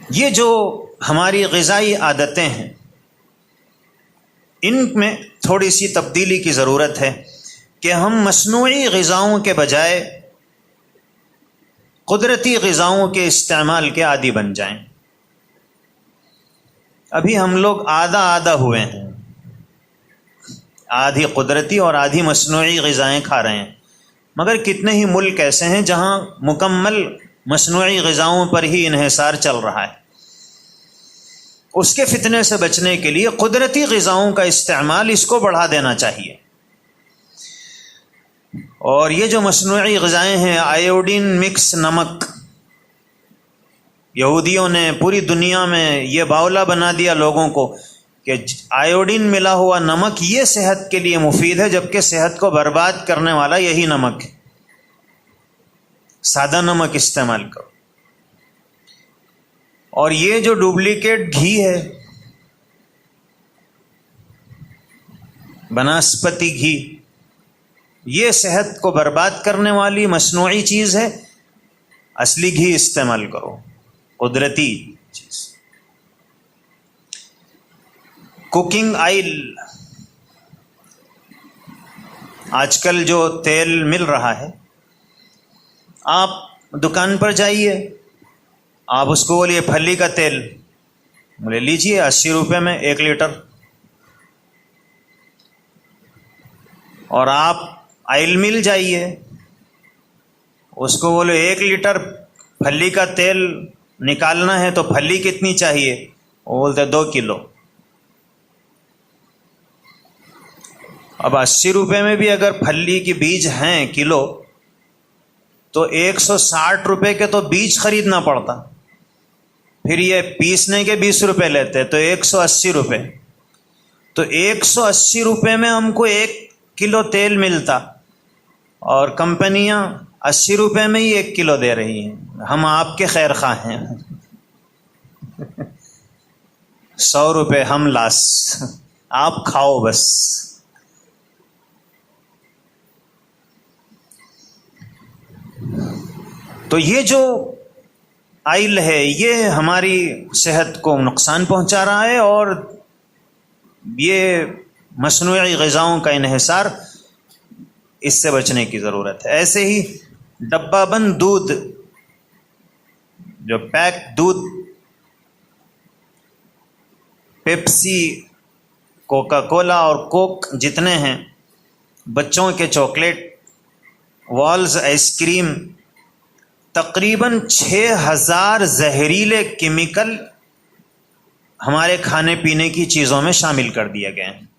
ये जो हमारी ग़िज़ाई आदतें हैं, इनमें थोड़ी सी तब्दीली की ज़रूरत है कि हम मस्नूई ग़िज़ाओं के बजाय कुदरती ग़िज़ाओं के इस्तेमाल के आदी बन जाएं। अभी हम लोग आधा आधा हुए हैं, आधी कुदरती और आधी मस्नूई ग़िज़ाएँ खा रहे हैं। मगर कितने ही मुल्क ऐसे हैं जहाँ मुकम्मल मस्नूई ग़िज़ाओं पर ही इन्हिसार चल रहा है। उसके फितने से बचने के लिए कुदरती ग़िज़ाओं का इस्तेमाल इसको बढ़ा देना चाहिए। और ये जो मस्नूई ग़िज़ाएँ हैं, आयोडीन मिक्स नमक, यहूदियों ने पूरी दुनिया में ये बावला बना दिया लोगों को कि आयोडीन मिला हुआ नमक ये सेहत के लिए मुफीद है, जबकि सेहत को बर्बाद करने वाला यही नमक है। सादा नमक इस्तेमाल करो। और ये जो डुप्लीकेट घी है, बनस्पति घी, ये सेहत को बर्बाद करने वाली मस्नूई चीज़ है। असली घी इस्तेमाल करो, कुदरती चीज़। कुकिंग ऑयल, आजकल जो तेल मिल रहा है, आप दुकान पर जाइए, आप उसको बोलिए फली का तेल, बोले लीजिए 80 रुपये में 1 लीटर। और आप ऑयल मिल जाइए, उसको बोले 1 लीटर फली का तेल निकालना है तो फली कितनी चाहिए, वो बोलते 2 किलो। अब 80 रुपये में भी अगर फली के बीज हैं किलो, तो 160 रुपये के तो बीज खरीदना पड़ता। फिर ये पीसने के 20 रुपये लेते, तो 180 रुपये। तो 180 रुपये में हमको 1 किलो तेल मिलता, और कंपनियां 80 रुपये में ही 1 किलो दे रही हैं। हम आपके खैर खा हैं। 100 रुपये हम लास, आप खाओ बस। तो ये जो आइल है, ये हमारी सेहत को नुकसान पहुंचा रहा है, और ये मस्नूई ग़िज़ाओं का इन्हिसार, इससे बचने की ज़रूरत है। ऐसे ही डब्बाबंद दूध, जो पैक दूध, पेप्सी, कोका कोला और कोक जितने हैं, बच्चों के चॉकलेट, वॉल्स आइसक्रीम, तकरीबन 6000 जहरीले केमिकल हमारे खाने पीने की चीज़ों में शामिल कर दिए गए हैं।